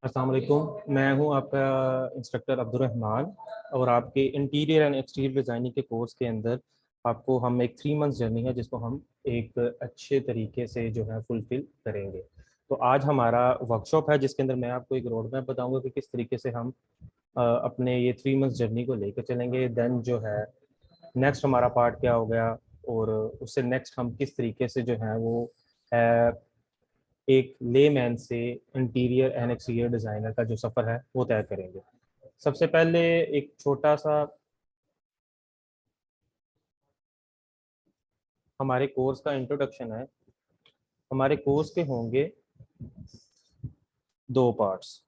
अस्सलाम वालेकुम। मैं हूं आपका इंस्ट्रक्टर अब्दुर्रहमान और आपके इंटीरियर एंड एक्सटीरियर डिज़ाइनिंग के कोर्स के अंदर आपको हम एक 3 मंथ जर्नी है जिसको हम एक अच्छे तरीके से जो है फुलफिल करेंगे। तो आज हमारा वर्कशॉप है जिसके अंदर मैं आपको एक रोड मैप बताऊंगा कि किस तरीके से हम अपने ये 3 मंथ जर्नी को लेकर चलेंगे। देन जो है नेक्स्ट हमारा पार्ट क्या हो गया और उससे नेक्स्ट हम किस तरीके से जो है वो एक लेमैन से इंटीरियर एंड एक्सटीरियर डिज़ाइनर का जो सफ़र है वो तय करेंगे। सबसे पहले एक छोटा सा हमारे कोर्स का इंट्रोडक्शन है। हमारे कोर्स के होंगे 2 पार्ट्स।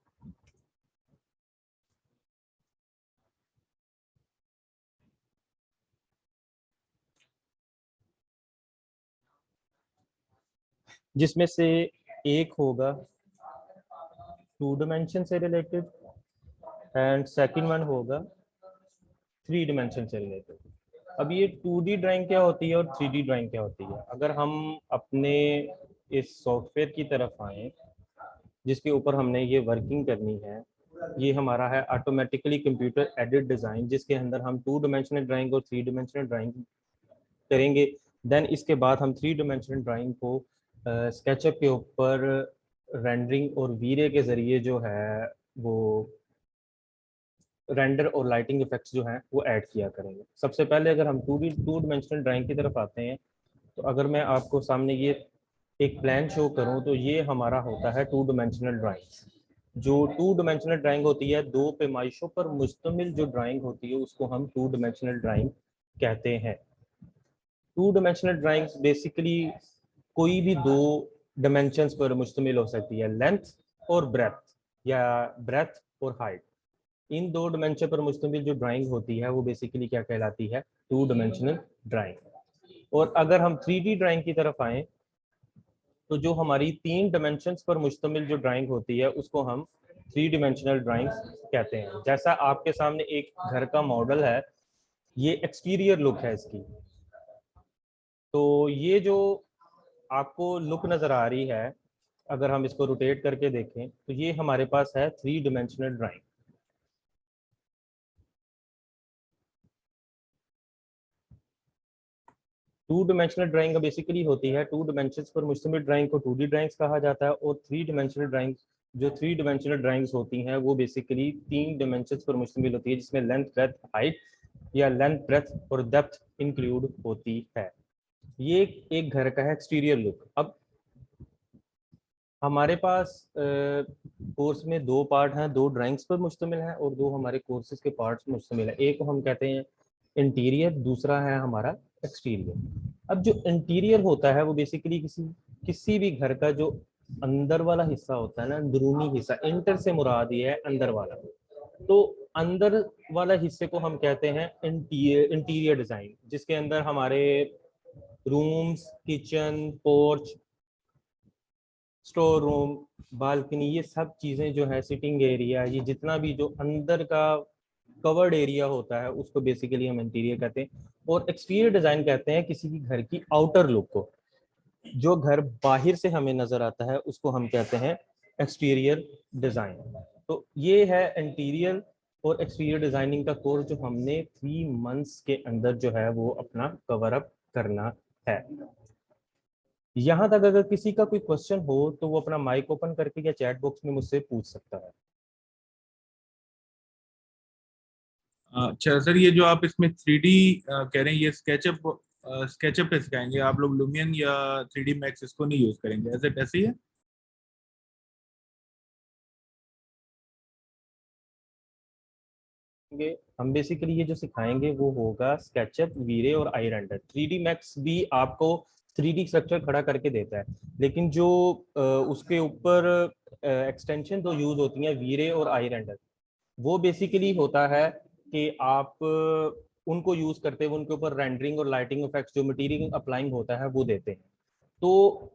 जिसमें से एक होगा 2 डायमेंशन से रिलेटेड एंड सेकंड वन होगा 3 डायमेंशन से रिलेटेड। अब ये 2D ड्राइंग क्या होती है और 3D ड्राइंग क्या होती है, अगर हम अपने इस सॉफ्टवेयर की तरफ आए जिसके ऊपर हमने ये वर्किंग करनी है, ये हमारा है ऑटोमेटिकली कंप्यूटर एडिट डिज़ाइन, जिसके अंदर हम 2 डायमेंशनल ड्राइंग और 3 डायमेंशनल ड्राइंग करेंगे। देन इसके बाद हम 3 डायमेंशनल ड्राइंग को स्केचअप के ऊपर रेंडरिंग और वीरे के ज़रिए जो है वो रेंडर और लाइटिंग इफेक्ट्स जो हैं वो ऐड किया करेंगे। सबसे पहले अगर हम 2 डायमेंशनल ड्राइंग की तरफ आते हैं, तो अगर मैं आपको सामने ये एक प्लान शो करूं तो ये हमारा होता है 2 डायमेंशनल ड्राइंग। जो 2 डायमेंशनल ड्राइंग होती है, 2 पैमाइशों पर मुश्तमिल जो ड्राइंग होती है उसको हम 2 डायमेंशनल ड्राइंग कहते हैं। 2 डायमेंशनल ड्राइंग्स बेसिकली कोई भी 2 डायमेंशंस पर मुश्तमिल हो सकती है, लेंथ और ब्रेथ या ब्रेथ और हाइट। इन 2 डायमेंशन पर मुश्तमिल जो ड्राइंग होती है वो बेसिकली क्या कहलाती है, 2 डायमेंशनल ड्राइंग। और अगर हम 3D ड्राइंग की तरफ आए तो जो हमारी 3 डायमेंशंस पर मुश्तमिल जो ड्राइंग होती है उसको हम 3 डायमेंशनल ड्राइंग्स कहते हैं। जैसा आपके सामने एक घर का मॉडल है, ये एक्सटीरियर लुक है इसकी। तो ये जो आपको लुक नज़र आ रही है, अगर हम इसको रोटेट करके देखें तो ये हमारे पास है 3 dimensional drawing. 2 dimensional drawing basically होती है 2 डायमेंशन पर मुश्तमिल ड्राइंग को 2D ड्राइंग्स कहा जाता है, और 3 डायमेंशनल ड्राइंग जो 3 डायमेंशनल ड्राइंग्स होती हैं वो बेसिकली 3 डायमेंशन पर मुश्तमिल होती है, जिसमें लेंथ ब्रेथ हाइट या लेंथ ब्रेथ और डेप्थ इंक्लूड होती है। ये एक घर का है एक्सटीरियर लुक। अब हमारे पास कोर्स में 2 पार्ट हैं, 2 ड्राइंग्स पर मुश्तमिल हैं और 2 हमारे कोर्सेज के पार्ट्स मुश्तमिल है। एक हम कहते हैं इंटीरियर, दूसरा है हमारा एक्सटीरियर। अब जो इंटीरियर होता है वो बेसिकली किसी भी घर का जो अंदर वाला हिस्सा होता है ना, अंदरूनी हिस्सा, इंटर से मुराद ये है अंदर वाला। तो अंदर वाला हिस्से को हम कहते हैं इंटीरियर डिजाइन, जिसके अंदर हमारे rooms, kitchen, porch, store room, balcony, ये सब चीज़ें जो है, सिटिंग एरिया, ये जितना भी जो अंदर का कवर्ड एरिया होता है उसको बेसिकली हम इंटीरियर कहते हैं। और एक्सटीरियर डिज़ाइन कहते हैं किसी भी घर की आउटर लुक को। जो घर बाहर से हमें नज़र आता है उसको हम कहते हैं एक्सटीरियर डिज़ाइन। तो ये है इंटीरियर और एक्सटीरियर डिज़ाइनिंग का कोर्स जो हमने 3 मंथ्स के अंदर जो है वो अपना कवर अप करना है। यहाँ तक अगर किसी का कोई क्वेश्चन हो तो वो अपना माइक ओपन करके या चैट बॉक्स में मुझसे पूछ सकता है। अच्छा सर, ये जो आप इसमें 3D कह रहे हैं, ये स्केचअप पे सिखाएंगे आप लोग? लुमियन या 3D मैक्स इसको नहीं यूज करेंगे? ऐसे ही है? हम बेसिकली ये जो सिखाएंगे वो होगा स्केचअप, वीरे और आई रेंडर। 3D मैक्स भी आपको 3D स्ट्रक्चर खड़ा करके देता है, लेकिन जो उसके ऊपर एक्सटेंशन तो यूज होती हैं वीरे और आई रेंडर, वो बेसिकली होता है कि आप उनको यूज करते हुए उनके ऊपर रेंडरिंग और लाइटिंग इफेक्ट्स जो मटेरियल अप्लाइंग होता है वो देते हैं। तो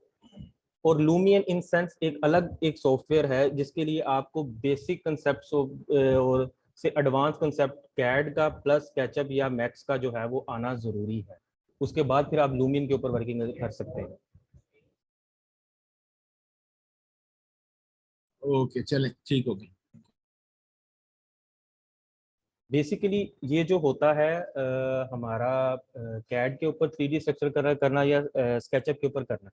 और लूमियन इन सेंस एक अलग एक सॉफ्टवेयर है जिसके लिए आपको बेसिक कंसेप्ट और से एडवांस कंसेप्ट कैड का प्लस स्केचअप या मैक्स का जो है वो आना जरूरी है। उसके बाद फिर आप लूमियन के ऊपर वर्किंग कर सकते हैं। ओके चले, ठीक होगी। बेसिकली ये जो होता है हमारा कैड के ऊपर 3D स्ट्रक्चर करना या स्केचअप के ऊपर करना,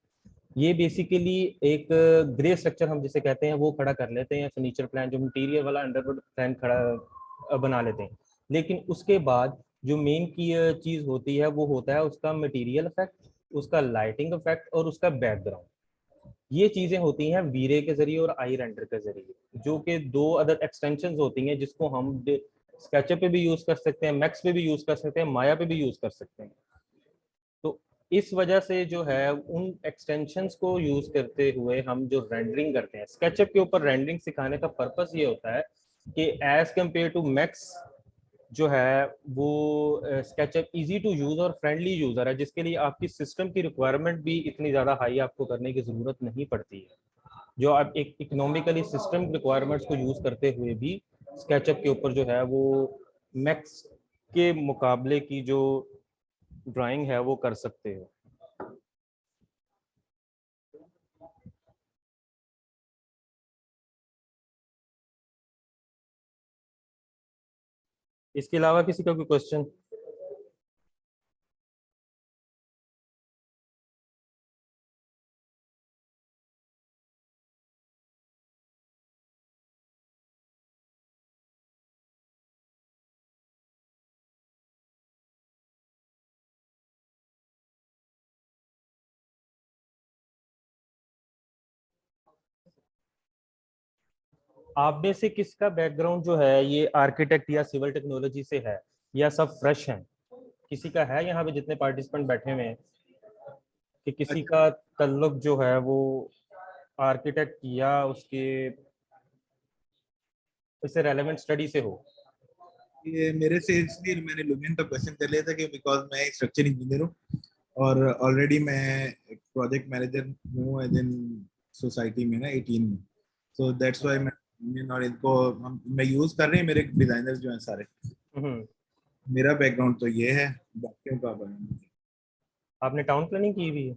ये बेसिकली एक ग्रे स्ट्रक्चर हम जिसे कहते हैं वो खड़ा कर लेते हैं, फर्नीचर प्लान जो मटेरियल वाला अंडरवुड प्लान खड़ा बना लेते हैं। लेकिन उसके बाद जो मेन की चीज होती है वो होता है उसका मटेरियल इफेक्ट, उसका लाइटिंग इफेक्ट और उसका बैकग्राउंड। ये चीजें होती हैं वीरे के जरिए और आई रेंडर के जरिए, जो कि दो अदर एक्सटेंशन होती हैं जिसको हम स्केचअप पे भी यूज कर सकते हैं, मैक्स पे भी यूज कर सकते हैं, माया पे भी यूज कर सकते हैं। तो इस वजह से जो है उन एक्सटेंशंस को यूज करते हुए हम जो रेंडरिंग करते हैं, स्केचअप के ऊपर रेंडरिंग सिखाने का पर्पस ये होता है कि एज कम्पेयर टू मैक्स जो है वो स्केचअप इजी टू यूज और फ्रेंडली यूजर है, जिसके लिए आपकी सिस्टम की रिक्वायरमेंट भी इतनी ज़्यादा हाई आपको करने की ज़रूरत नहीं पड़ती है। जो आप एक इकोनॉमिकली सिस्टम रिक्वायरमेंट्स को यूज करते हुए भी स्केचअप के ऊपर जो है वो मैक्स के मुकाबले की जो ड्राइंग है वो कर सकते हो। इसके अलावा किसी का कोई क्वेश्चन? आप में से किसका बैकग्राउंड जो है ये आर्किटेक्ट या सिविल टेक्नोलॉजी से है, या सब फ्रेश हैं? किसी का है यहाँ पे जितने पार्टिसिपेंट बैठे हुए हैं कि किसी अच्छा, का ताल्लुक जो है वो आर्किटेक्ट या उसके इससे रेलेवेंट स्टडी से हो? ये मेरे से इसलिए मैंने लुमियन का क्वेश्चन कर लिया था कि बिकॉज मैं स्ट्रक्चर इंजीनियर हूँ, और ऑलरेडी मैं प्रोजेक्ट मैनेजर हूँ एज इन सोसाइटी में ना 18 में। सो दैट्स व्हाई मैं लुमियन और इनको हम मैं यूज कर रहे हैं, मेरे डिजाइनर्स जो हैं सारे। हम्म। मेरा बैकग्राउंड तो ये है, बाकियों का आपने टाउन प्लानिंग की हुई है?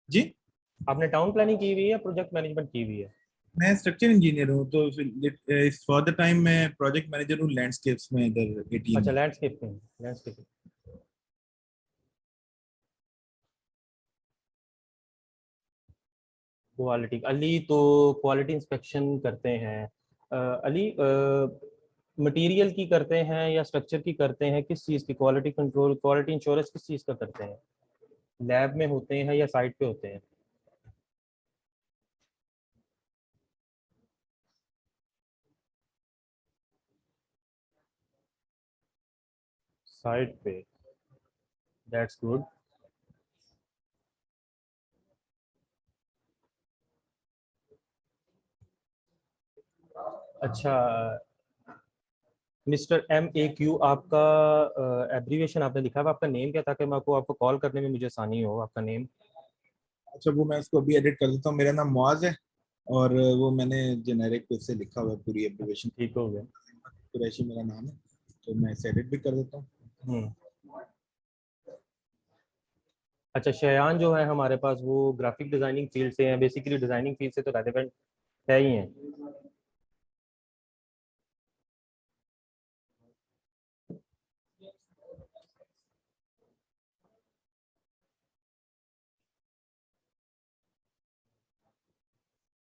जी। आपने टाउन प्लानिंग की हुई है या प्रोजेक्ट मैनेजमेंट की हुई है? मैं स्ट्रक्चर इंजीनियर हूँ, तो फॉर द टाइम मैं प्रोजेक्ट मैनेजर हूँ लैंडस्केप्स में इधर 18 अच्छा, में। Landscaping, landscaping. क्वालिटी, अली तो क्वालिटी इंस्पेक्शन करते हैं। अली मटेरियल की करते हैं या स्ट्रक्चर की करते हैं, किस चीज़ की क्वालिटी कंट्रोल क्वालिटी इंश्योरेंस किस चीज़ का करते हैं? लैब में होते हैं या साइट पे होते हैं? साइट पे। That's good. अच्छा, मिस्टर MAQ आपका एब्रीविएशन आपने लिखा है, आपका नेम क्या था कि मैं आपको आपको कॉल करने में मुझे आसानी हो, आपका नेम? अच्छा, वो मैं उसको अभी एडिट कर देता हूँ। मेरा नाम मुआज है, और वो मैंने जेनेरिक उससे लिखा हुआ है पूरी एब्रिविएशन। ठीक हो गया। कुरैशी मेरा नाम है, तो मैं इसे एडिट भी कर देता हूँ। हम्म। अच्छा, शयान जो है हमारे पास वो ग्राफिक डिजाइनिंग फील्ड से हैं, बेसिकली डिजाइनिंग फील्ड से तो रेलेवेंट है ही हैं।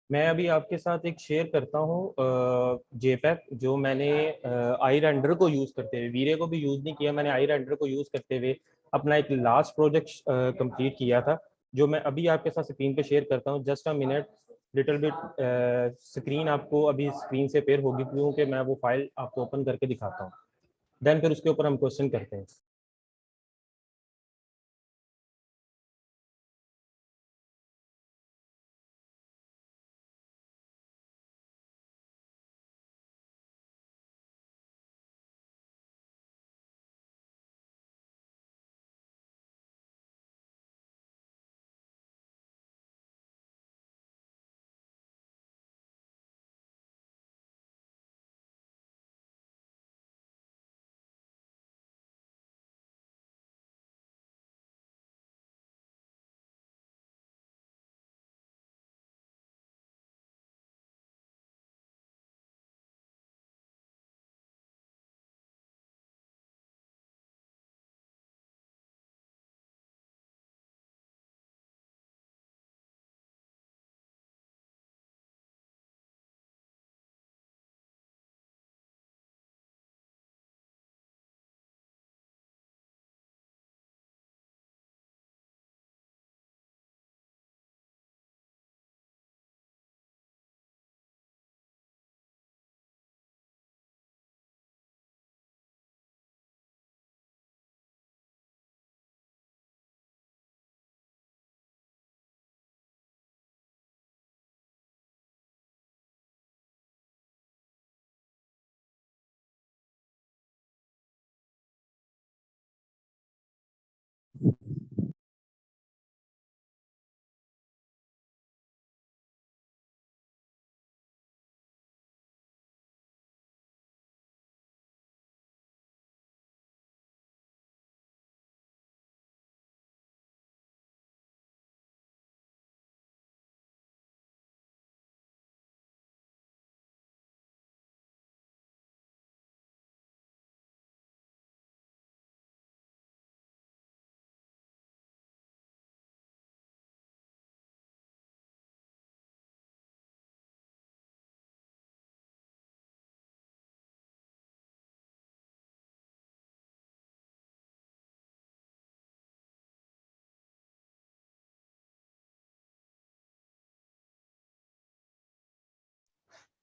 मैं अभी आपके साथ एक शेयर करता हूँ जेपैक, जो मैंने आई रेंडर को यूज करते हुए, वीरे को भी यूज नहीं किया, मैंने आई रेंडर को यूज करते हुए अपना एक लास्ट प्रोजेक्ट कंप्लीट किया था, जो मैं अभी आपके साथ स्क्रीन पे शेयर करता हूँ। Just a minute, little bit screen आपको अभी स्क्रीन से पेयर होगी, क्योंकि मैं वो फाइल आपको ओपन करके दिखाता हूँ, देन फिर उसके ऊपर हम क्वेश्चन करते हैं।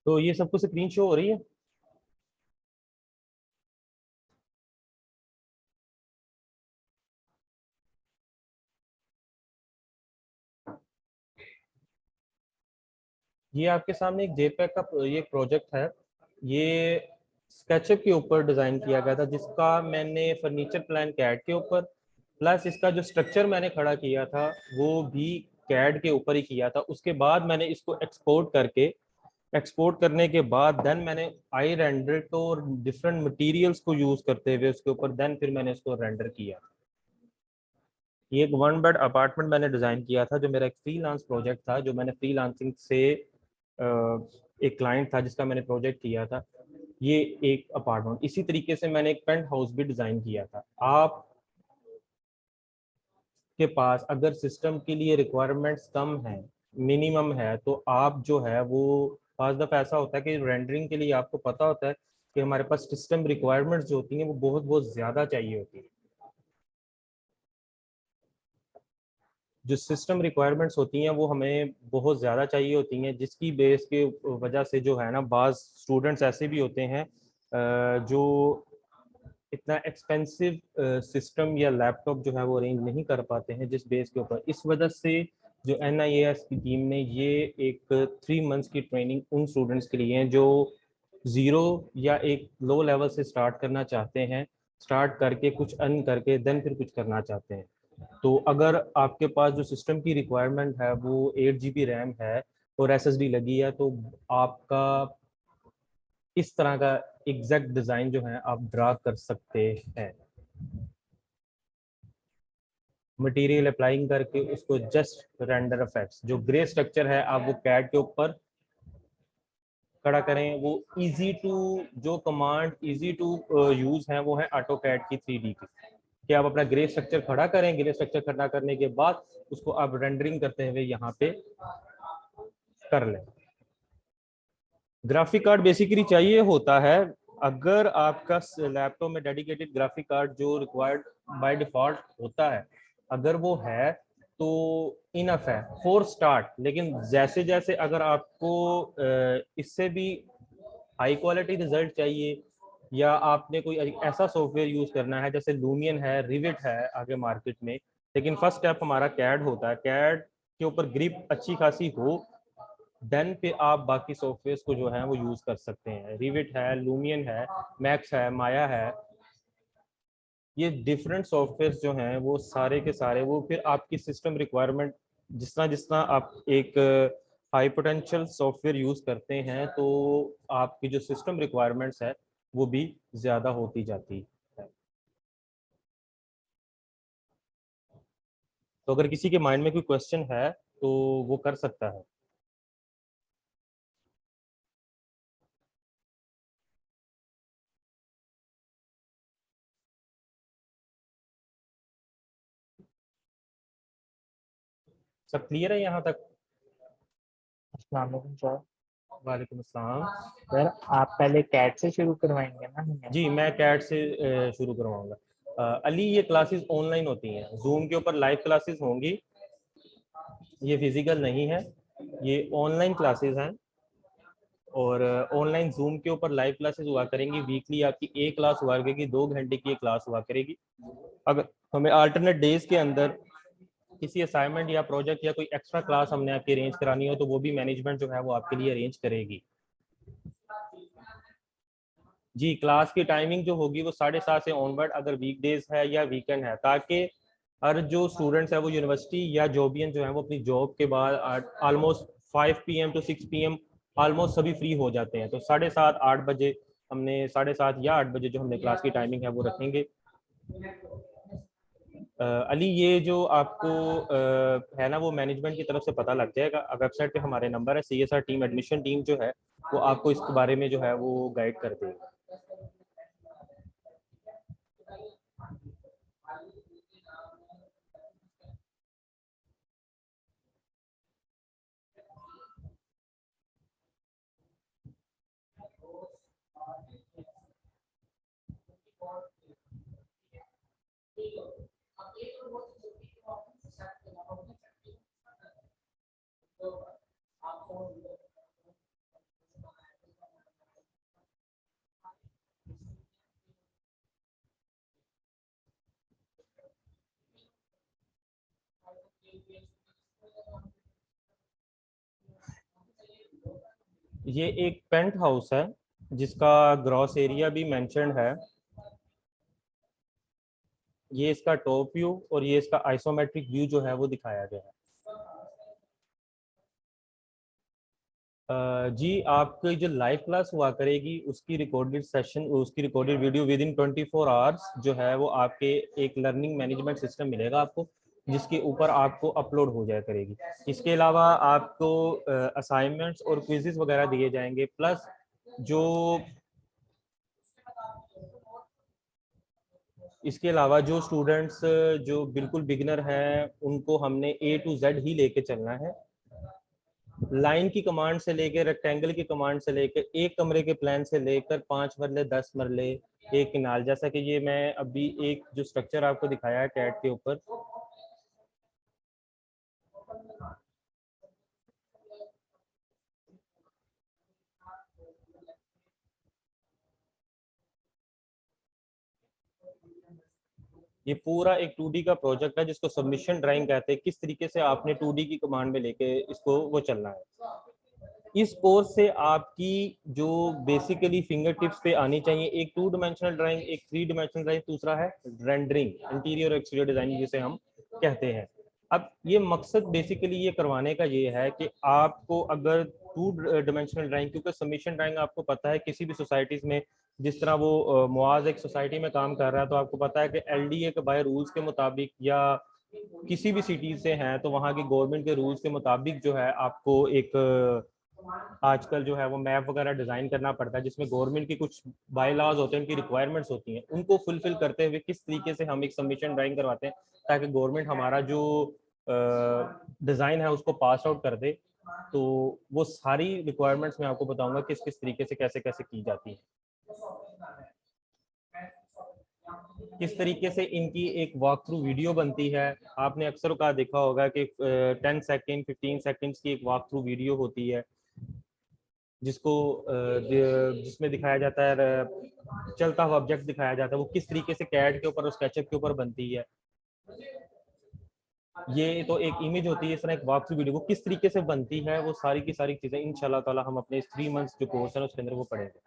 तो ये सब कुछ स्क्रीन शो हो रही है। ये आपके सामने एक जेपैक का ये प्रोजेक्ट है। ये स्केचअप के ऊपर डिजाइन किया गया था, जिसका मैंने फर्नीचर प्लान कैड के ऊपर, प्लस इसका जो स्ट्रक्चर मैंने खड़ा किया था वो भी कैड के ऊपर ही किया था। उसके बाद मैंने इसको एक्सपोर्ट करने के बाद देन मैंने आई रेंडर और डिफरेंट मटेरियल्स को यूज करते हुए उसके ऊपर देन फिर मैंने इसको रेंडर किया। ये एक 1 बेड अपार्टमेंट मैंने डिजाइन किया था, जो मेरा एक फ्रीलांस प्रोजेक्ट था, जो मैंने फ्रीलांसिंग से एक क्लाइंट था जिसका मैंने प्रोजेक्ट किया था। ये एक अपार्टमेंट, इसी तरीके से मैंने एक पेंट हाउस भी डिजाइन किया था। आप के पास अगर सिस्टम के लिए रिक्वायरमेंट्स कम है, मिनिमम है, तो आप जो है वो पास दफा ऐसा होता है कि रेंडरिंग के लिए आपको पता होता है कि हमारे पास सिस्टम रिक्वायरमेंट्स जो होती हैं वो बहुत बहुत ज़्यादा चाहिए होती है। जो सिस्टम रिक्वायरमेंट्स होती हैं वो हमें बहुत ज़्यादा चाहिए होती हैं, जिसकी बेस के वजह से जो है ना, बाज़ स्टूडेंट्स ऐसे भी होते हैं जो इतना एक्सपेंसिव सिस्टम या लैपटॉप जो है वो अरेंज नहीं कर पाते हैं, जिस बेस के ऊपर इस वजह से जो NIAS की टीम ने ये एक 3 मंथ्स की ट्रेनिंग उन स्टूडेंट्स के लिए है जो ज़ीरो या एक लो लेवल से स्टार्ट करना चाहते हैं, स्टार्ट करके कुछ अर्न करके देन फिर कुछ करना चाहते हैं। तो अगर आपके पास जो सिस्टम की रिक्वायरमेंट है वो 8 GB रैम है और SSD लगी है, तो आपका इस तरह का एग्जैक्ट डिज़ाइन जो है आप ड्रा कर सकते हैं। मटेरियल अप्लाइंग करके उसको जस्ट रेंडर इफेक्ट्स, जो ग्रे स्ट्रक्चर है आप वो कैड के ऊपर खड़ा करें। वो इजी टू जो कमांड इजी टू यूज है वो है ऑटो कैड की 3D की, कि आप अपना ग्रे स्ट्रक्चर खड़ा करें। ग्रे स्ट्रक्चर खड़ा करने के बाद उसको आप रेंडरिंग करते हुए यहाँ पे कर लें। ग्राफिक कार्ड बेसिकली चाहिए होता है अगर आपका लैपटॉप में डेडिकेटेड ग्राफिक कार्ड जो रिक्वायर्ड बाय डिफॉल्ट होता है, अगर वो है तो इनफ है फॉर स्टार्ट। लेकिन जैसे जैसे अगर आपको इससे भी हाई क्वालिटी रिजल्ट चाहिए, या आपने कोई ऐसा सॉफ्टवेयर यूज करना है जैसे लूमियन है, रिविट है आगे मार्केट में, लेकिन फर्स्ट स्टेप हमारा कैड होता है, कैड के ऊपर ग्रिप अच्छी खासी हो, देन पे आप बाकी सॉफ्टवेयर को जो है वो यूज कर सकते हैं। रिविट है, लूमियन है, मैक्स है, माया है, ये डिफरेंट सॉफ्टवेयर जो हैं वो सारे के सारे वो फिर आपकी सिस्टम रिक्वायरमेंट जितना जितना आप एक हाई पोटेंशियल सॉफ्टवेयर यूज करते हैं तो आपकी जो सिस्टम रिक्वायरमेंट्स है वो भी ज़्यादा होती जाती है। तो अगर किसी के माइंड में कोई क्वेश्चन है तो वो कर सकता है। सब क्लियर है यहाँ तक? अस्सलाम वालेकुम सर। वालेकुम अस्सलाम। सर आप पहले कैट से शुरू करवाएंगे ना हमें? जी मैं कैट से शुरू करवाऊंगा। अली, ये क्लासेस ऑनलाइन होती हैं, जूम के ऊपर लाइव क्लासेस होंगी, ये फिजिकल नहीं है, ये ऑनलाइन क्लासेस हैं। और ऑनलाइन जूम के ऊपर लाइव क्लासेस हुआ करेंगी। वीकली आपकी एक क्लास हुआ करेगी, 2 घंटे की एक क्लास हुआ करेगी। अगर हमें अल्टरनेट डेज के अंदर किसी असाइनमेंट या प्रोजेक्ट या कोई एक्स्ट्रा क्लास हमने आपकी अरेंज करानी हो तो वो भी मैनेजमेंट जो है वो आपके लिए अरेंज करेगी। जी, क्लास की टाइमिंग जो होगी वो 7:30 से ऑनवर्ड, अगर वीकडेज है या वीकेंड है, ताकि हर जो स्टूडेंट्स है वो यूनिवर्सिटी या जॉबियन जो है वो अपनी जॉब के बाद almost 5 PM to 6 PM almost सभी फ्री हो जाते हैं। तो 7:30 8 बजे हमने 7:30 या 8 बजे जो हमने क्लास की टाइमिंग है वो रखेंगे। अली, ये जो आपको है ना वो मैनेजमेंट की तरफ से पता लग जाएगा। वेबसाइट पे हमारे नंबर है, CSR टीम एडमिशन टीम जो है वो आपको इसके बारे में जो है वो गाइड कर देगी। ये एक पेंट हाउस है जिसका ग्रॉस एरिया भी मेंशन्ड है। ये इसका टॉप व्यू और ये इसका आइसोमेट्रिक व्यू जो है वो दिखाया गया है। जी आपकी जो लाइव क्लास हुआ करेगी उसकी रिकॉर्डेड सेशन, उसकी recorded video with in 24 hours जो है वो आपके एक लर्निंग मैनेजमेंट सिस्टम मिलेगा आपको, जिसके ऊपर आपको अपलोड हो जाया करेगी। इसके अलावा आपको असाइनमेंट्स और क्विजेस वगैरह दिए जाएंगे, प्लस जो इसके अलावा जो स्टूडेंट्स जो बिल्कुल बिगिनर हैं उनको हमने A to Z ही लेके चलना है। लाइन की कमांड से लेकर, रेक्टेंगल की कमांड से लेकर, एक कमरे के प्लान से लेकर 5 मरले 10 मरले एक किनाल, जैसा कि ये मैं अभी एक जो स्ट्रक्चर आपको दिखाया है कैट के ऊपर, ये पूरा एक 2D का प्रोजेक्ट है जिसको सबमिशन ड्राइंग कहते हैं। किस तरीके से आपने 2D की कमांड में लेके इसको वो चलना है। इस कोर्स से आपकी जो बेसिकली फिंगर टिप्स पे आनी चाहिए, एक 2 डायमेंशनल ड्राइंग, एक 3 डायमेंशनल ड्राइंग, दूसरा है रेंडरिंग, इंटीरियर और एक्सटीरियर डिजाइनिंग जिसे हम कहते हैं। अब ये मकसद बेसिकली ये करवाने का ये है कि आपको अगर 2 डायमेंशनल ड्राइंग, क्योंकि सबमिशन ड्राइंग आपको पता है किसी भी सोसाइटीज में जिस तरह वो मुआज एक सोसाइटी में काम कर रहा है तो आपको पता है कि LDA के बाय रूल्स के मुताबिक या किसी भी सिटी से हैं तो वहाँ की गवर्नमेंट के रूल्स के मुताबिक जो है आपको एक आजकल जो है वो मैप वगैरह डिजाइन करना पड़ता है, जिसमें गवर्नमेंट की कुछ बाय लॉज होते हैं, उनकी रिक्वायरमेंट्स होती हैं, उनको फुलफिल करते हुए किस तरीके से हम एक सबमिशन ड्राइंग करवाते हैं ताकि गवर्नमेंट हमारा जो डिजाइन है उसको पास आउट कर दे। तो वो सारी रिक्वायरमेंट्स मैं आपको बताऊंगा किस किस तरीके से कैसे कैसे की जाती है, किस तरीके से इनकी एक वॉक थ्रू वीडियो बनती है। आपने अक्सर का देखा होगा कि 10 सेकेंड 15 सेकेंड्स की एक वॉक थ्रू वीडियो होती है जिसको जिसमें दिखाया जाता है, चलता हुआ ऑब्जेक्ट दिखाया जाता है, वो किस तरीके से कैड के ऊपर और स्केचअप के ऊपर बनती है। ये तो एक इमेज होती है, इस तरह एक वॉक थ्रू वीडियो वो किस तरीके से बनती है, वो सारी की सारी चीजें इंशाल्लाह ताला हम अपने 3 मंथ्स जो कोर्स है उसके अंदर वो पढ़ेंगे।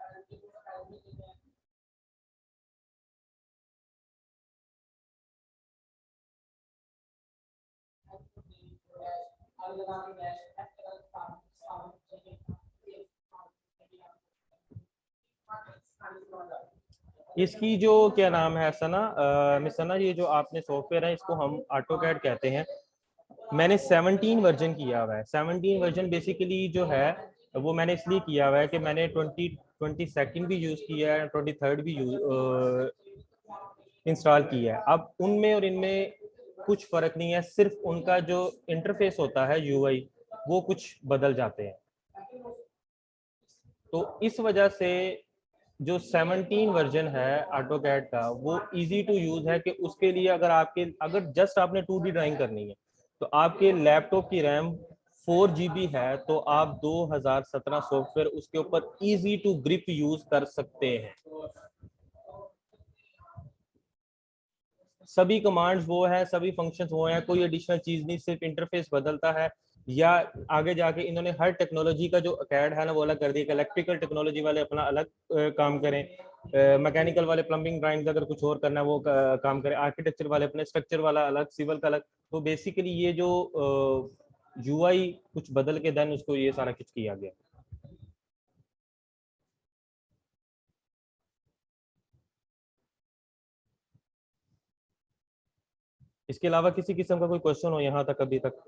इसकी जो क्या नाम है सना, मिस सना, ये जो आपने सॉफ्टवेयर है इसको हम ऑटोकैड कहते हैं। मैंने 17 वर्जन किया हुआ है। 17 वर्जन बेसिकली जो है वो मैंने इसलिए किया हुआ है कि मैंने 22nd भी यूज किया है, 23rd भी इंस्टॉल किया है। अब उनमें और इनमें कुछ फर्क नहीं है, सिर्फ उनका जो इंटरफेस होता है UI वो कुछ बदल जाते हैं। तो इस वजह से जो 17 वर्जन है ऑटोकैड का वो इजी टू यूज है कि उसके लिए अगर जस्ट आपने 2D ड्राइंग करनी है तो आपके लैपटॉप की रैम 4 GB है तो आप 2017 सॉफ्टवेयर उसके ऊपर इजी टू ग्रिप यूज कर सकते हैं। सभी कमांड्स वो है, सभी फंक्शंस वो हैं, कोई एडिशनल चीज नहीं, सिर्फ इंटरफेस बदलता है। या आगे जाके इन्होंने हर टेक्नोलॉजी का जो कैड है ना वो अलग कर दिया, इलेक्ट्रिकल टेक्नोलॉजी वाले अपना अलग काम करें, मैकेनिकल वाले प्लम्बिंग ड्राइंग अगर कुछ और करना है वो काम करें, आर्किटेक्चर वाले अपने स्ट्रक्चर वाला अलग, सिविल का अलग। तो बेसिकली ये जो UI कुछ बदल के देन उसको ये सारा कुछ किया गया। इसके अलावा किसी किस्म का कोई क्वेश्चन हो यहाँ तक अभी तक?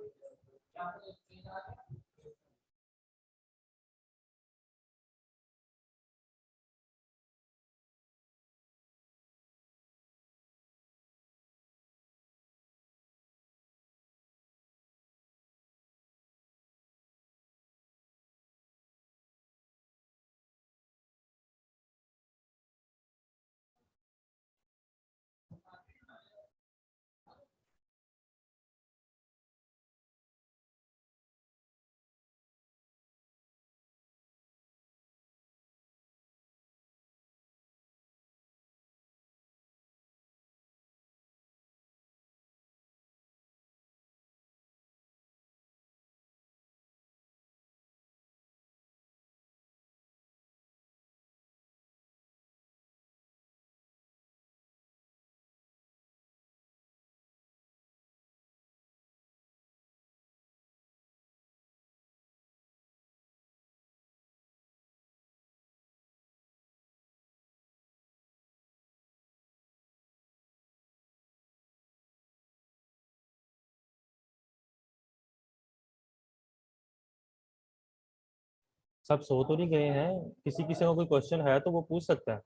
सब सो तो नहीं गए हैं? किसी को कोई क्वेश्चन है तो वो पूछ सकता है।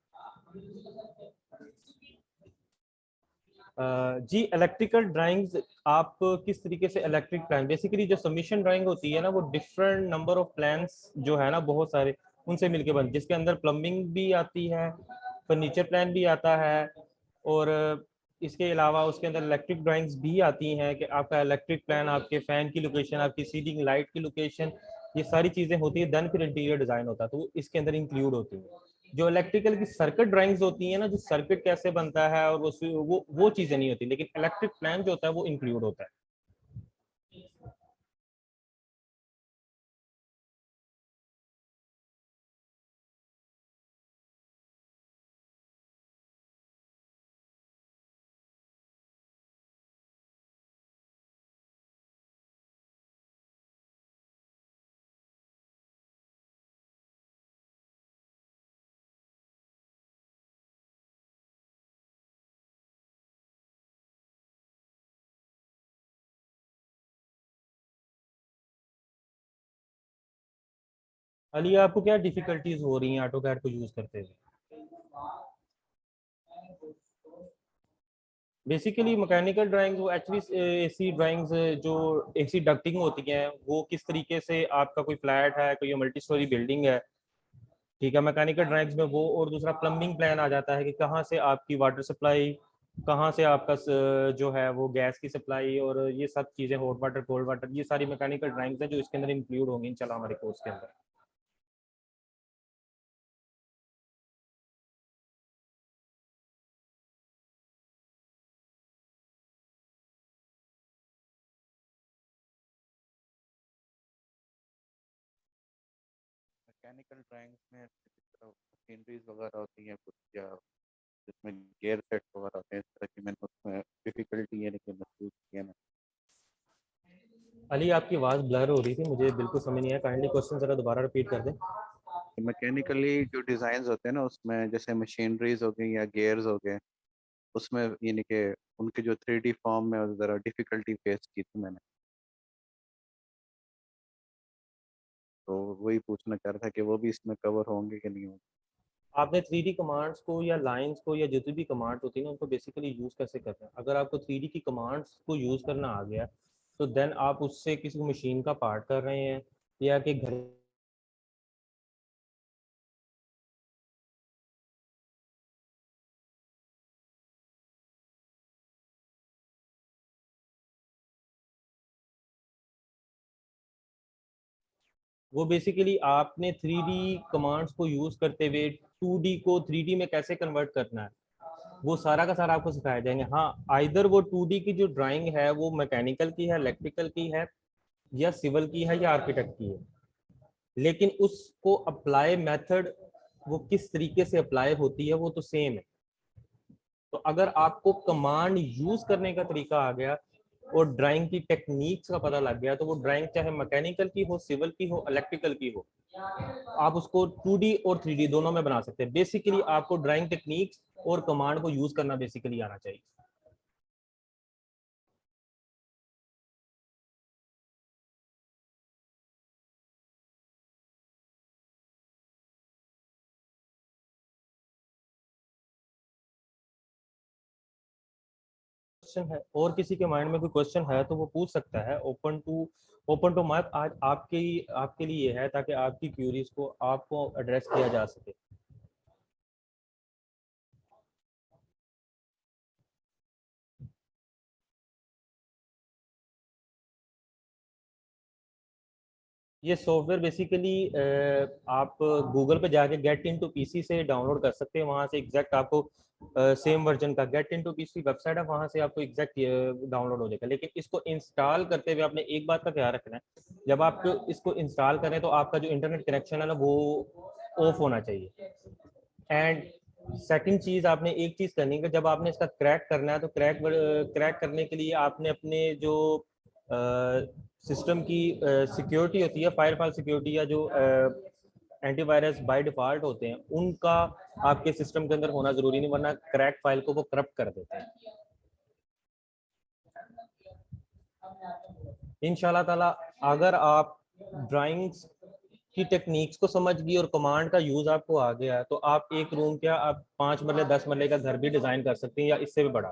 जी, इलेक्ट्रिकल ड्राइंग्स आप किस तरीके से इलेक्ट्रिक प्लान, बेसिकली जो सबमिशन ड्राइंग होती है ना, वो डिफरेंट नंबर ऑफ प्लान्स जो है ना, बहुत सारे उनसे मिलके बन, जिसके अंदर प्लम्बिंग भी आती है, फर्नीचर प्लान भी आता है, और इसके अलावा उसके अंदर इलेक्ट्रिक ड्राइंग्स भी आती हैं कि आपका इलेक्ट्रिक प्लान, आपके फैन की लोकेशन, आपकी सीलिंग लाइट की लोकेशन, ये सारी चीज़ें होती है। देन फिर इंटीरियर डिज़ाइन होता है, तो इसके अंदर इंक्लूड होती है। जो इलेक्ट्रिकल की सर्किट ड्राइंग्स होती है ना, जो सर्किट कैसे बनता है और वो चीज़ें नहीं होती, लेकिन इलेक्ट्रिक प्लान जो होता है वो इंक्लूड होता है। अली, आपको क्या डिफिकल्टीज हो रही हैं ऑटो कैड को यूज करते हुए? बेसिकली मैकेनिकल ड्राइंग्स, वो एक्चुअली एसी ड्राइंग्स, जो एसी डक्टिंग होती हैं, वो किस तरीके से, आपका कोई फ्लैट है, कोई मल्टी स्टोरी बिल्डिंग है, ठीक है, मैकेनिकल ड्राइंग्स में वो, और दूसरा प्लम्बिंग प्लान आ जाता है कि कहाँ से आपकी वाटर सप्लाई, कहाँ से आपका जो है वो गैस की सप्लाई, और ये सब चीज़ें, हॉट वाटर कोल्ड वाटर, ये सारी मैकेनिकल ड्राइंग्स हैं जो इसके अंदर इंक्लूड होंगी इंशाल्लाह हमारे कोर्स के अंदर। मैकेनिकल ड्राइंग्स में मशीनरीज वगैरह होती हैं कुछ, या जिसमें गेयर सेट वगैरह होते हैं, इस तरह की मैंने उसमें डिफिकल्टी यानी कि महसूस किया ना। अली, आपकी आवाज़ ब्लर हो रही थी, मुझे बिल्कुल समझ नहीं आया, काइंडली क्वेश्चन ज़रा दोबारा रिपीट कर दें। मैकेनिकली जो डिज़ाइन होते हैं ना, उसमें जैसे मशीनरीज हो गई या गेयर्स हो गए, उसमें यानी कि उनके जो 3D फॉर्म में ज़रा डिफिकल्टी फेस की थी मैंने। तो वही पूछना चाह रहा था कि वो भी इसमें कवर होंगे कि नहीं होंगे। आपने 3D कमांड्स को या लाइंस को या जितनी भी कमांड्स होती है ना, उनको बेसिकली यूज़ कैसे करते हैं? अगर आपको 3D की कमांड्स को यूज़ करना आ गया, तो देन आप उससे किसी मशीन का पार्ट कर रहे हैं, या कि घर, वो बेसिकली आपने 3D कमांड्स को यूज़ करते हुए 2D को 3D में कैसे कन्वर्ट करना है, वो सारा का सारा आपको सिखाया जाएंगे। हाँ, आइदर वो 2D की जो ड्राइंग है वो मैकेनिकल की है, इलेक्ट्रिकल की है, या सिविल की है, या आर्किटेक्ट की है, लेकिन उसको अप्लाई मेथड, वो किस तरीके से अप्लाई होती है, वो तो सेम है। तो अगर आपको कमांड यूज करने का तरीका आ गया और ड्राइंग की टेक्निक्स का पता लग गया, तो वो ड्राइंग चाहे मैकेनिकल की हो, सिविल की हो, इलेक्ट्रिकल की हो, आप उसको 2D और 3D दोनों में बना सकते हैं। बेसिकली आपको ड्राइंग टेक्निक्स और कमांड को यूज करना बेसिकली आना चाहिए। क्वेश्चन है और किसी के माइंड में कोई क्वेश्चन है तो वो पूछ सकता है। ओपन टू माइक आज आपके लिए है, ताकि आपकी क्यूरीज को आपको एड्रेस किया जा सके। ये सॉफ्टवेयर बेसिकली आप गूगल पे जाके गेट इनटू पीसी से डाउनलोड कर सकते हैं। वहाँ से एग्जैक्ट आपको सेम वर्जन का गेट इनटू पीसी वेबसाइट है, वहाँ से आपको एग्जैक्ट डाउनलोड हो जाएगा। लेकिन इसको इंस्टॉल करते हुए आपने एक बात का ख्याल रखना है, जब आप इसको इंस्टॉल करें तो आपका जो इंटरनेट कनेक्शन है ना, वो ऑफ होना चाहिए। एंड सेकंड चीज़, आपने एक चीज़ करनी है कि जब आपने इसका क्रैक करना है, तो क्रैक करने के लिए आपने अपने जो सिस्टम की सिक्योरिटी होती है, फायरवॉल सिक्योरिटी, या जो एंटीवायरस बाय डिफॉल्ट होते हैं, उनका आपके सिस्टम के अंदर होना जरूरी नहीं, वरना क्रैक फाइल को वो करप्ट कर देते हैं। इंशाल्लाह ताला अगर आप ड्राइंग्स की टेक्निक्स को समझ गई और कमांड का यूज आपको आ गया है, तो आप एक रूम क्या आप 5 मरले 10 मरले का घर भी डिजाइन कर सकते हैं या इससे भी बड़ा।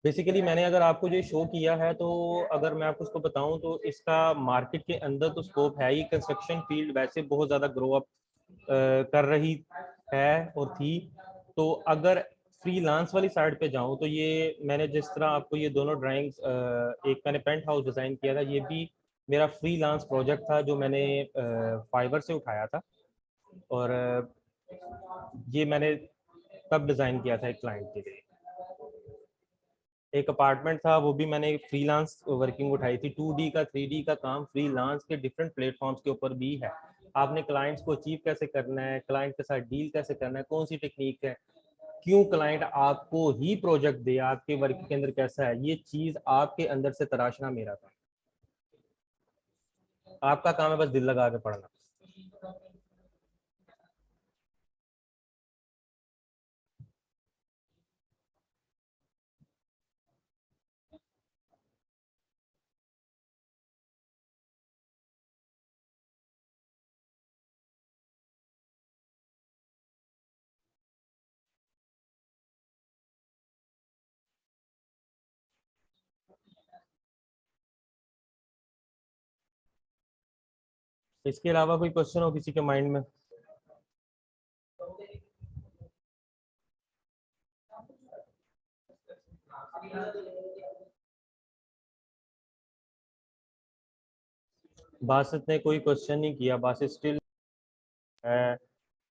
बेसिकली मैंने अगर आपको जो शो किया है, तो अगर मैं आपको उसको बताऊं तो इसका मार्केट के अंदर तो स्कोप है ही। कंस्ट्रक्शन फील्ड वैसे बहुत ज़्यादा ग्रो अप कर रही है और थी। तो अगर फ्रीलांस वाली साइड पे जाऊं तो ये मैंने जिस तरह आपको ये दोनों ड्राइंग्स, एक मैंने पेंट हाउस डिज़ाइन किया था, ये भी मेरा फ्रीलांस प्रोजेक्ट था जो मैंने फाइवर से उठाया था। और ये मैंने तब डिज़ाइन किया था एक क्लाइंट के लिए। एक अपार्टमेंट था, वो भी मैंने फ्रीलांस वर्किंग उठाई थी। 2D का 3D का काम फ्रीलांस के डिफरेंट प्लेटफॉर्म्स के ऊपर भी है। आपने क्लाइंट्स को अचीव कैसे करना है, क्लाइंट के साथ डील कैसे करना है, कौन सी टेक्निक है, क्यों क्लाइंट आपको ही प्रोजेक्ट दे, आपके वर्क के अंदर कैसा है, ये चीज आपके अंदर से तराशना मेरा काम। आपका काम है बस दिल लगा के पढ़ना। इसके अलावा कोई क्वेश्चन हो किसी के माइंड में? बासित ने कोई क्वेश्चन नहीं किया। बासित स्टिल है,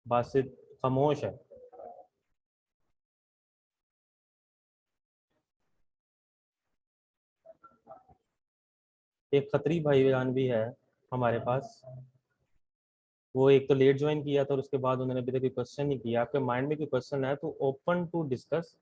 बासित खामोश है। एक खत्री भाईजान भी है हमारे पास, वो एक तो लेट ज्वाइन किया था और उसके बाद उन्होंने अभी तक कोई क्वेश्चन नहीं किया। आपके माइंड में कोई क्वेश्चन है तो ओपन टू डिस्कस।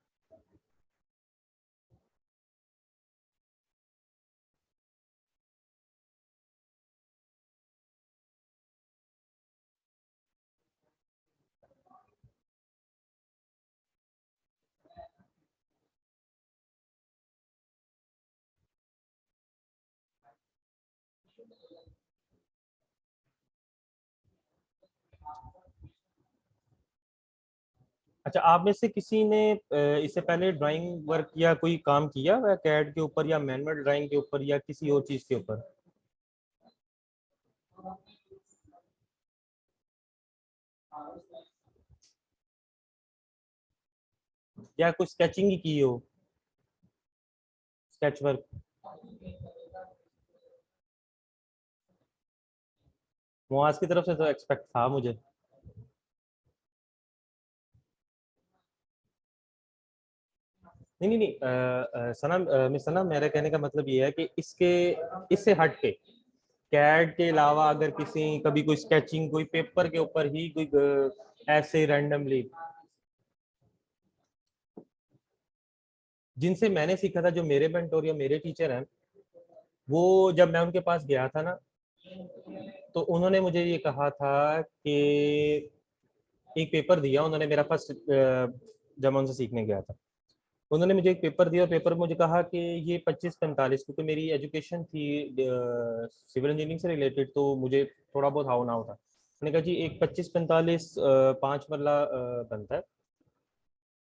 अच्छा, आप में से किसी ने इससे पहले ड्राइंग वर्क या कोई काम किया हुआ है कैड के ऊपर या मैनुअल ड्राइंग के ऊपर या किसी और चीज के ऊपर? या कुछ स्केचिंग ही की हो, स्केच वर्क? मुआज की तरफ से तो एक्सपेक्ट था मुझे। नहीं नहीं नहीं, सना, मिस सना, मेरे कहने का मतलब ये है कि इसके इससे हट के कैड के अलावा अगर किसी कभी कोई स्केचिंग कोई पेपर के ऊपर ही कोई ऐसे रैंडमली जिनसे मैंने सीखा था, जो मेरे मेंटोर या मेरे टीचर हैं, वो जब मैं उनके पास गया था ना, तो उन्होंने मुझे ये कहा था कि एक पेपर दिया उन्होंने मेरा फर्स्ट, जब मैं उनसे सीखने गया था, उन्होंने मुझे एक पेपर दिया और पेपर में मुझे कहा कि ये 25-45, क्योंकि मेरी एजुकेशन थी सिविल इंजीनियरिंग से रिलेटेड, तो मुझे थोड़ा बहुत हाव नाव था। मैंने कहा जी एक 25-45 5 मरला बनता है,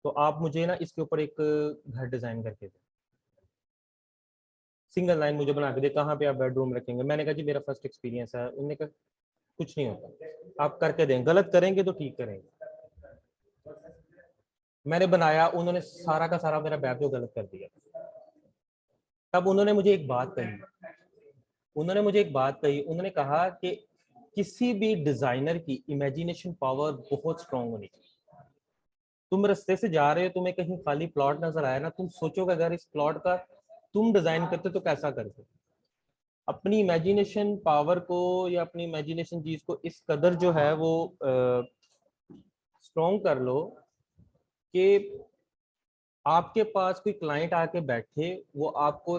तो आप मुझे ना इसके ऊपर एक घर डिजाइन करके दें, सिंगल लाइन मुझे बना के दे, कहाँ पे आप बेडरूम रखेंगे। मैंने कहा जी मेरा फर्स्ट एक्सपीरियंस है। उन्होंने कहा कुछ नहीं होता, आप करके दें, गलत करेंगे तो ठीक करेंगे। मैंने बनाया, उन्होंने सारा का सारा मेरा बैग जो गलत कर दिया। तब उन्होंने मुझे एक बात कही, उन्होंने कहा कि किसी भी डिजाइनर की इमेजिनेशन पावर बहुत स्ट्रांग होनी चाहिए। तुम रास्ते से जा रहे हो, तुम्हें कहीं खाली प्लॉट नजर आया ना, तुम सोचोगे अगर इस प्लॉट का तुम डिजाइन करते तो कैसा करते। अपनी इमेजिनेशन पावर को या अपनी इमेजिनेशन चीज को इस कदर जो है वो स्ट्रॉन्ग कर लो कि आपके पास कोई क्लाइंट आके बैठे, वो आपको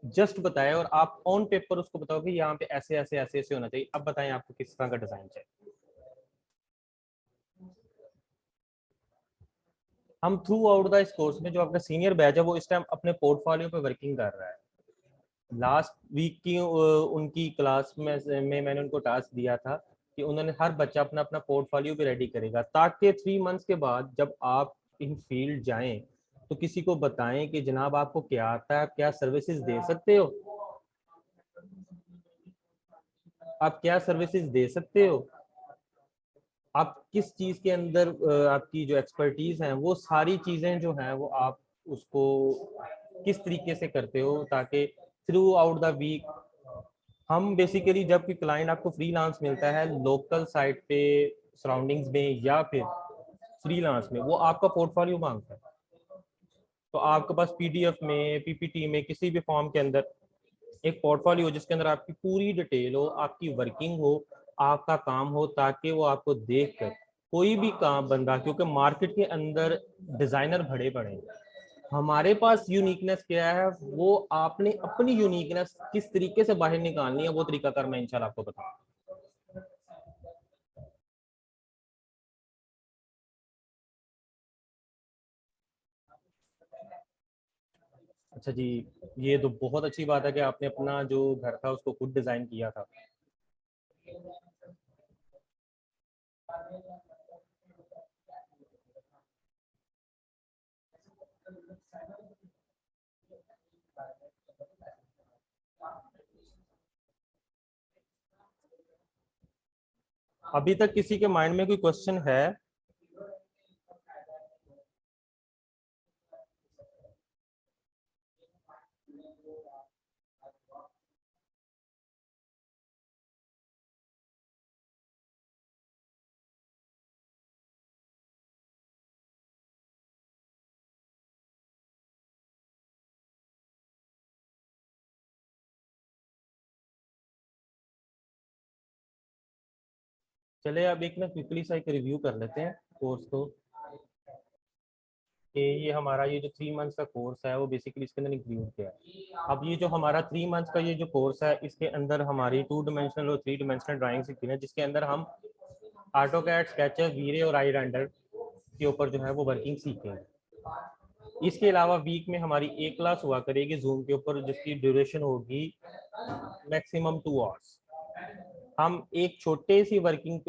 जस्ट बताए और आप ऑन पेपर उसको बताओ कि यहाँ पे ऐसे ऐसे ऐसे ऐसे होना चाहिए, अब बताएं आपको किस तरह का डिजाइन चाहिए। हम थ्रू आउट द इस कोर्स में जो आपका सीनियर बैच है वो इस टाइम अपने पोर्टफोलियो पे वर्किंग कर रहा है। लास्ट वीक की उनकी क्लास में मैंने उनको टास्क दिया था कि उन्होंने हर बच्चा अपना अपना पोर्टफोलियो भी रेडी करेगा, ताकि 3 मंथ्स के बाद जब आप इन फील्ड जाएं तो किसी को बताएं कि जनाब आपको क्या आता है, आप क्या सर्विसेज दे सकते हो, आप क्या सर्विसेज दे सकते हो, आप किस चीज के अंदर आपकी जो एक्सपर्टीज है वो सारी चीजें जो हैं वो आप उसको किस तरीके से करते हो, ताकि थ्रू आउट द वीक हम बेसिकली जब कि क्लाइंट आपको फ्रीलांस मिलता है लोकल साइट पे सराउंडिंग्स में या फिर फ्रीलांस में, वो आपका पोर्टफोलियो मांगता है। तो आपके पास पीडीएफ में, पीपीटी में, किसी भी फॉर्म के अंदर एक पोर्टफोलियो जिसके अंदर आपकी पूरी डिटेल हो, आपकी वर्किंग हो, आपका काम हो, ताकि वो आपको देखकर कोई भी काम बंदा, क्योंकि मार्केट के अंदर डिजाइनर भरे पड़े हैं, हमारे पास यूनिकनेस क्या है, वो आपने अपनी यूनिकनेस किस तरीके से बाहर निकालनी है वो तरीकाकार मैं इंशाल्लाह आपको बताऊंगा। अच्छा जी, ये तो बहुत अच्छी बात है कि आपने अपना जो घर था उसको खुद डिजाइन किया था। अभी तक किसी के माइंड में कोई क्वेश्चन है? चले अब एक ना क्विकली सा एक रिव्यू कर लेते हैं कोर्स को, कि ये हमारा ये जो 3 मंथ्स का कोर्स है वो बेसिकली इसके अंदर इंक्लूड किया है। अब ये जो हमारा 3 मंथ्स का ये जो कोर्स है इसके अंदर हमारी 2 डायमेंशनल और 3 डायमेंशनल ड्राइंग सीखी है, जिसके अंदर हम ऑटोकैड, स्केचर, वीरे और आई रेंडर के ऊपर जो है वो वर्किंग सीखेंगे। इसके अलावा वीक में हमारी एक क्लास हुआ करेगी जूम के ऊपर, जिसकी ड्यूरेशन होगी मैक्सिमम 2 आवर्स। हम एक छोटे सी वर्किंग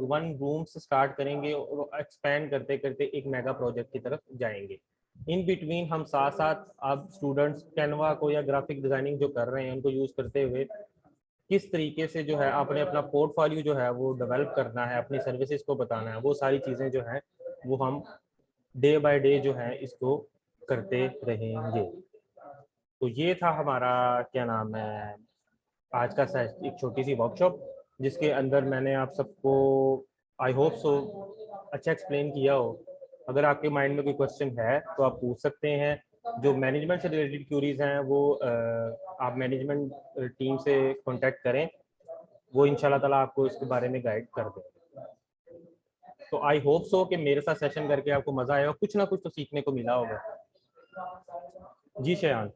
वन रूम से स्टार्ट करेंगे और एक्सपेंड करते करते एक मेगा प्रोजेक्ट की तरफ जाएंगे। इन बिटवीन हम साथ साथ अब स्टूडेंट्स कैनवा को या ग्राफिक डिजाइनिंग जो कर रहे हैं उनको यूज करते हुए किस तरीके से जो है आपने अपना पोर्टफोलियो जो है वो डेवलप करना है, अपनी सर्विसेज को बताना है, वो सारी चीज़ें जो हैं वो हम डे बाय डे जो है इसको करते रहेंगे। तो ये था हमारा क्या नाम है आज का एक छोटी सी वर्कशॉप, जिसके अंदर मैंने आप सबको आई होप सो अच्छा एक्सप्लेन किया हो। अगर आपके माइंड में कोई क्वेश्चन है तो आप पूछ सकते हैं। जो मैनेजमेंट से रिलेटेड क्यूरीज हैं वो आप मैनेजमेंट टीम से कांटेक्ट करें, वो इंशाल्लाह ताला आपको इसके बारे में गाइड कर दें। तो आई होप सो कि मेरे साथ सेशन करके आपको मज़ा आया, कुछ ना कुछ तो सीखने को मिला होगा। जी शयान।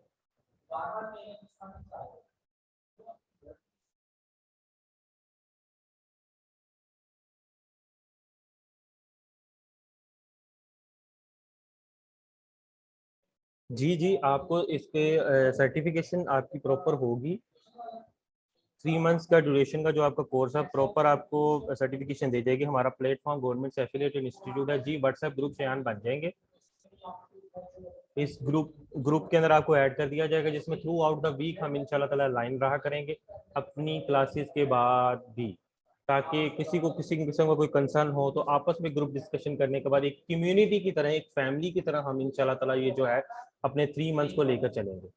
जी जी, आपको इसके सर्टिफिकेशन आपकी प्रॉपर होगी। 3 मंथ्स का ड्यूरेशन का जो आपका कोर्स है प्रॉपर आपको सर्टिफिकेशन दे जाएगी। हमारा प्लेटफॉर्म गवर्नमेंट से एफिलिएटेड इंस्टीट्यूट है जी। व्हाट्सएप ग्रुप शयान बन जाएंगे, इस ग्रुप के अंदर आपको ऐड कर दिया जाएगा, जिसमें थ्रू आउट द वीक हम इंशाल्लाह ताला लाइन रहा करेंगे अपनी क्लासेस के बाद भी, ताकि किसी किस्म का कोई कंसर्न हो तो आपस में ग्रुप डिस्कशन करने के बाद एक कम्युनिटी की तरह, एक फैमिली की तरह हम इंशाल्लाह ताला ये जो है अपने 3 मंथ्स को लेकर चलेंगे।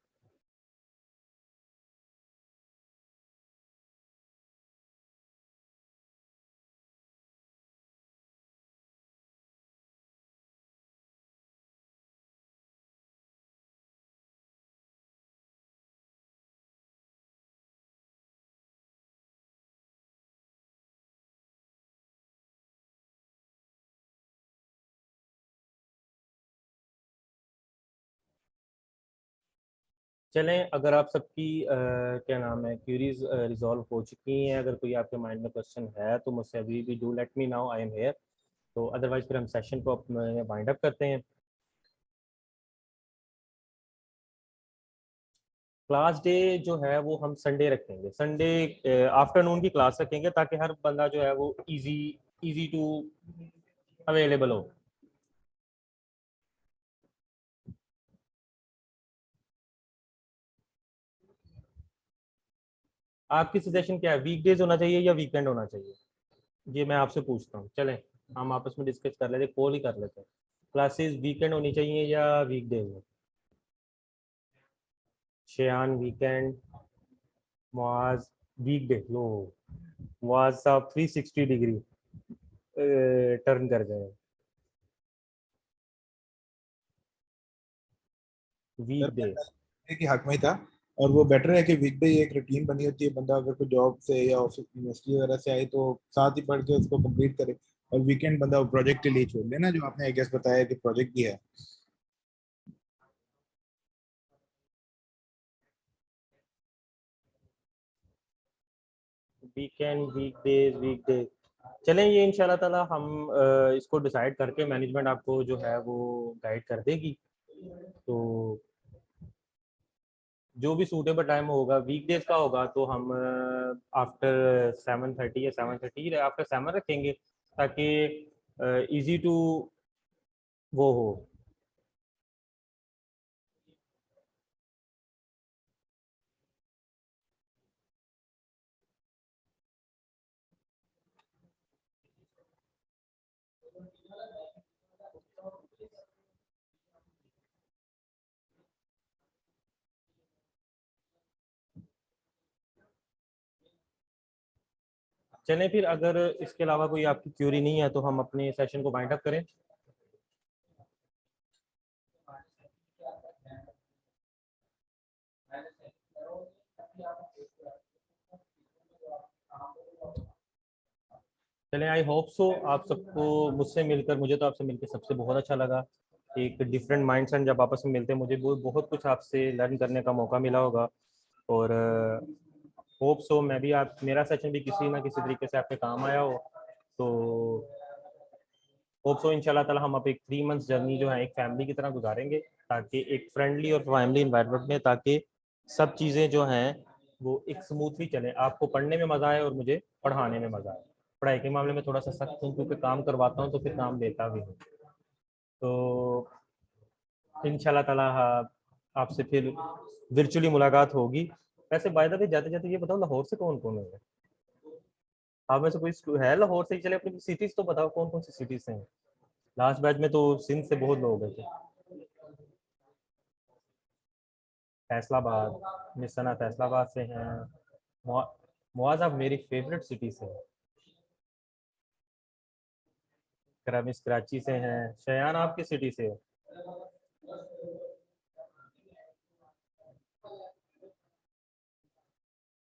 चलें, अगर आप सबकी क्या नाम है क्यूरीज रिजॉल्व हो चुकी हैं, अगर कोई आपके माइंड में क्वेश्चन है तो मुझसे अभी भी do let me now, I am here. तो अदरवाइज फिर हम सेशन को अपने वाइंड अप करते हैं। क्लास डे जो है वो हम संडे रखेंगे, संडे आफ्टरनून की क्लास रखेंगे ताकि हर बंदा जो है वो इजी टू अवेलेबल हो। आपकी सजेशन क्या है, वीकडेज होना चाहिए या वीकेंड होना चाहिए? ये मैं आपसे पूछता हूँ, चलें हम आपस में डिस्कस कर लेते, कॉल ही कर लेते हैं। क्लासेस वीकेंड होनी चाहिए या वीकडेज में? शेयान वीकेंड, मुआज वीकडे। लो, मुआज साहब 360 डिग्री टर्न कर गए। सर वीकडे मैं कि हक में ही था, और वो बेटर है कि वीकडे एक रूटीन बनी होती है, बंदा अगर कोई जॉब से या ऑफिस यूनिवर्सिटी वगैरह से आए तो साथ ही पढ़ के उसको कंप्लीट करे, और वीकेंड बंदा प्रोजेक्ट के लिए छोड़ लेना, जो आपने आई गेस बताया कि प्रोजेक्ट भी है। वीकेंड, वीकडेज, वीकडेज, चलें ये इंशाल्लाह ताला हम इसको डिसाइड करके मैनेजमेंट आपको जो है वो गाइड कर देगी। तो जो भी सूटेबल टाइम होगा वीकडेज का होगा तो हम आफ्टर 7:30 या 7:30 आफ्टर 7 रखेंगे ताकि इजी टू वो हो। चलें फिर, अगर इसके अलावा कोई आपकी क्यूरी नहीं है तो हम अपने सेशन को वाइंड अप करें। चलें, आई होप सो आप सबको मुझसे मिलकर, मुझे तो आपसे मिलकर सबसे बहुत अच्छा लगा। एक डिफरेंट माइंडसेट जब आपस में मिलते हैं, मुझे बहुत कुछ आपसे लर्न करने का मौका मिला होगा। और होप सो मैं भी, आप मेरा सेशन भी किसी ना किसी तरीके से आपके काम आया हो। तो होप सो इंशाल्लाह ताला हम अब एक 3 मंथ्स जर्नी जो है एक फैमिली की तरह गुजारेंगे, ताकि एक फ्रेंडली और फैमिली इन्वायरमेंट में, ताकि सब चीज़ें जो हैं वो एक स्मूथली चलें, आपको पढ़ने में मज़ा आए और मुझे पढ़ाने में मज़ा आए। पढ़ाई के मामले में थोड़ा सा सख्त हूँ क्योंकि काम करवाता हूँ तो फिर काम देता भी हूँ। तो इंशाल्लाह ताला आपसे फिर वर्चुअली मुलाकात होगी। वैसे बाय द वे जाते जाते ये बताओ, लाहौर से कौन कौन है? आप में से कोई है लाहौर से? चले अपनी सिटीज़ तो बताओ, कौन कौन सी सिटीज़ से हैं? लास्ट बैच में तो सिंध से बहुत लोग गए थे। फैसलाबाद, मिस सना फैसलाबाद से हैं। मुआज़ आप मेरी फेवरेट सिटी से हैं। मिस कराची से हैं। शयान आप किस सिटी से हो?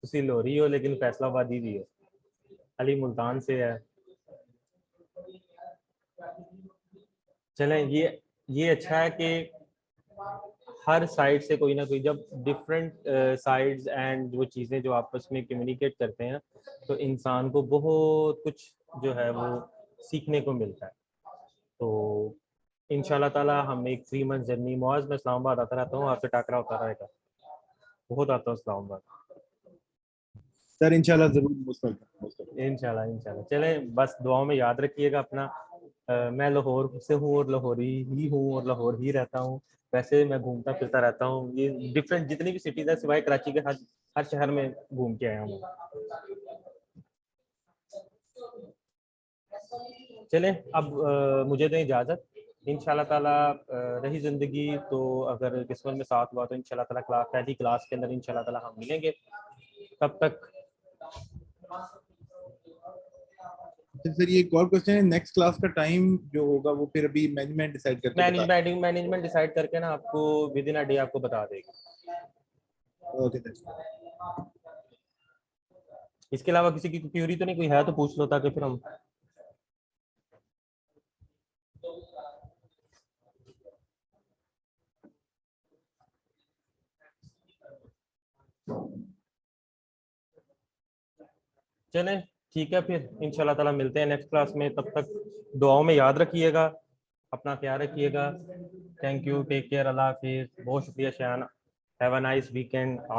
तुसी लोरी हो लेकिन फैसलाबादी भी हो। अली मुल्तान से है। चलें, ये अच्छा है कि हर साइड से कोई ना कोई, जब डिफरेंट साइड्स एंड वो चीज़ें जो आपस में कम्युनिकेट करते हैं तो इंसान को बहुत कुछ जो है वो सीखने को मिलता है। तो इंशाल्लाह ताला हम एक 3 मंथ जर्नी, मौज में इस्लामाबाद आता रहता हूँ, आपसे टाकरा होता रहेगा, बहुत आता हूँ इस्लामाबाद। सर इंशाल्लाह जरूर most welcome। इंशाल्लाह इंशाल्लाह। चलें, बस दुआओं में याद रखिएगा अपना। मैं लाहौर से हूँ और लाहौरी ही हूँ और लाहौर ही रहता हूँ। वैसे मैं घूमता फिरता रहता हूँ, ये डिफरेंट जितनी भी सिटीज़ है सिवाय कराची के हर हर शहर में घूम के आया हूँ। चलें, अब मुझे दें इजाज़त। इंशाल्लाह ताला रही ज़िंदगी तो अगर किस्मत में साथ हुआ तो इंशाल्लाह ताला पहली क्लास के अंदर इंशाल्लाह ताला हम मिलेंगे। तब तक सर ये एक और क्वेश्चन है, नेक्स्ट क्लास का टाइम जो होगा वो फिर अभी मैनेजमेंट डिसाइड करके बता। मैनेजमेंट डिसाइड करके ना आपको विद इन अ डे आपको बता देगी। Okay sir. इसके अलावा किसी की क्यूरी तो नहीं, कोई है तो पूछ लो ताकि फिर हम चलें। ठीक है, फिर इंशाल्लाह ताला मिलते हैं नेक्स्ट क्लास में। तब तक दुआओं में याद रखिएगा, अपना ख्याल रखिएगा। थैंक यू, टेक केयर, अल्लाह हाफिज़। बहुत शुक्रिया Shayan, have a nice weekend.